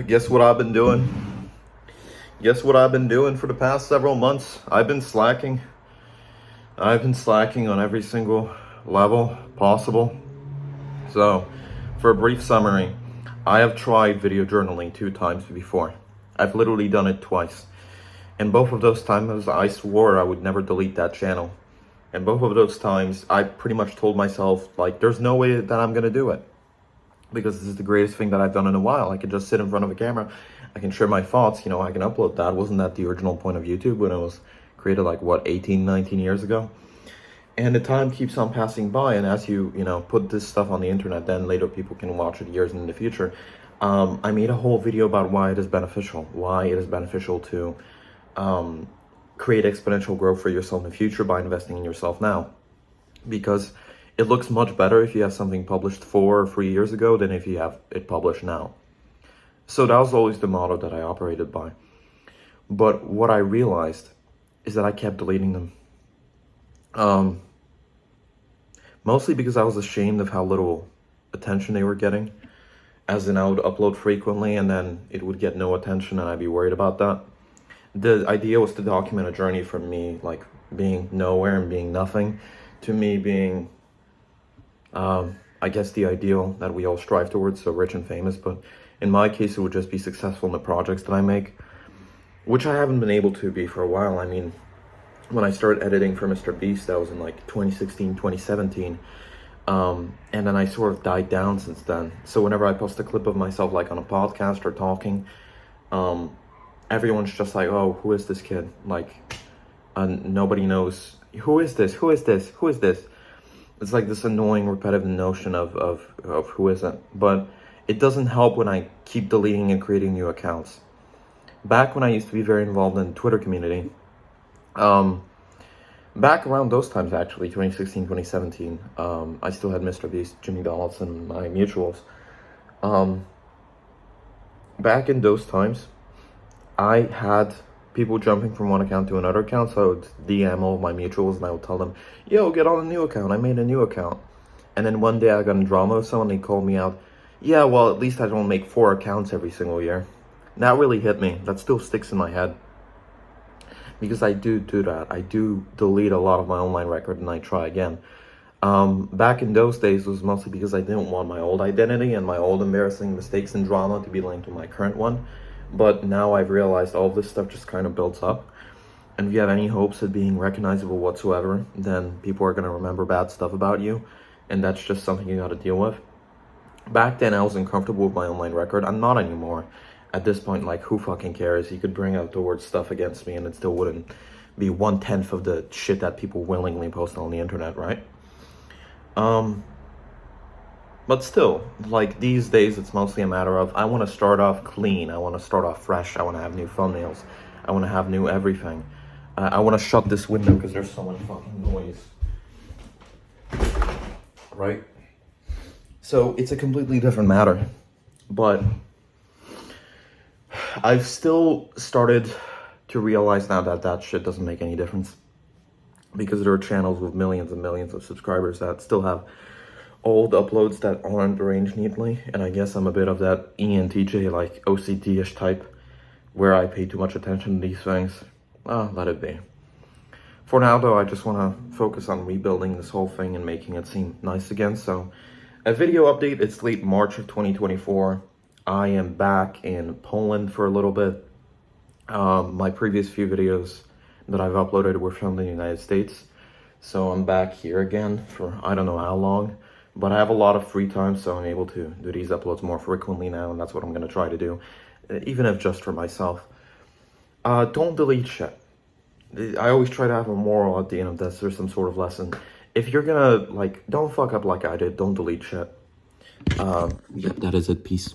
Guess what I've been doing? Guess what I've been doing for the past several months? I've been slacking. I've been slacking on every single level possible. So, for a brief summary, I have tried video journaling 2 times before. I've literally done it twice. And both of those times, I swore I would never delete that channel. And both of those times, I pretty much told myself, like, there's no way that I'm gonna do it. Because this is the greatest thing that I've done in a while. I can just sit in front of a camera. I can share my thoughts. I can upload that. Wasn't that the original point of YouTube when it was created, like, what, 18, 19 years ago? And the time keeps on passing by. And as you put this stuff on the internet, then later people can watch it years in the future. I made a whole video about why it is beneficial. Why it is beneficial to create exponential growth for yourself in the future by investing in yourself now. Because it looks much better if you have something published 4 or 3 years ago than if you have it published now. So that was always the motto that I operated by. But what I realized is that I kept deleting them. Mostly because I was ashamed of how little attention they were getting. As in, I would upload frequently and then it would get no attention and I'd be worried about that. The idea was to document a journey from me, like, being nowhere and being nothing, to me being I guess the ideal that we all strive towards, so rich and famous. But in my case, it would just be successful in the projects that I make, which I haven't been able to be for a while. I mean, when I started editing for Mr. Beast, that was in like 2016, 2017. And then I sort of died down since then. So whenever I post a clip of myself, like on a podcast or talking, everyone's just like, oh, who is this kid? Like, nobody knows, who is this? Who is this? Who is this? It's like this annoying, repetitive notion of who isn't. But it doesn't help when I keep deleting and creating new accounts. Back when I used to be very involved in the Twitter community, back around those times, actually, 2016, 2017, I still had Mr. Beast, Jimmy Donaldson, my mutuals. Back in those times, I had people jumping from one account to another account, so I would DM all my mutuals and I would tell them, yo, get on a new account, I made a new account. And then one day I got in drama with someone, they called me out, yeah, well, at least I don't make 4 accounts every single year. And that really hit me. That still sticks in my head. Because I do that. I do delete a lot of my online record and I try again. Back in those days, it was mostly because I didn't want my old identity and my old embarrassing mistakes and drama to be linked to my current one. But now I've realized all this stuff just kind of builds up. And if you have any hopes of being recognizable whatsoever, then people are going to remember bad stuff about you. And that's just something you got to deal with. Back then, I was uncomfortable with my online record. I'm not anymore. At this point, like, who fucking cares? You could bring out the word stuff against me and it still wouldn't be 1/10 of the shit that people willingly post on the internet, right? But still, like, these days, it's mostly a matter of, I want to start off clean. I want to start off fresh. I want to have new thumbnails. I want to have new everything. I want to shut this window because there's so much fucking noise. Right? So, it's a completely different matter. But I've still started to realize now that that shit doesn't make any difference. Because there are channels with millions and millions of subscribers that still have old uploads that aren't arranged neatly, and I guess I'm a bit of that ENTJ, like, OCD-ish type, where I pay too much attention to these things. Let it be. For now, though, I just want to focus on rebuilding this whole thing and making it seem nice again. So, a video update, it's late March of 2024. I am back in Poland for a little bit. My previous few videos that I've uploaded were filmed in the United States. So I'm back here again for I don't know how long. But I have a lot of free time, so I'm able to do these uploads more frequently now, and that's what I'm going to try to do, even if just for myself. Don't delete shit. I always try to have a moral at the end of this, or some sort of lesson. If you're going to, like, don't fuck up like I did, don't delete shit. Yeah, that is it. Peace.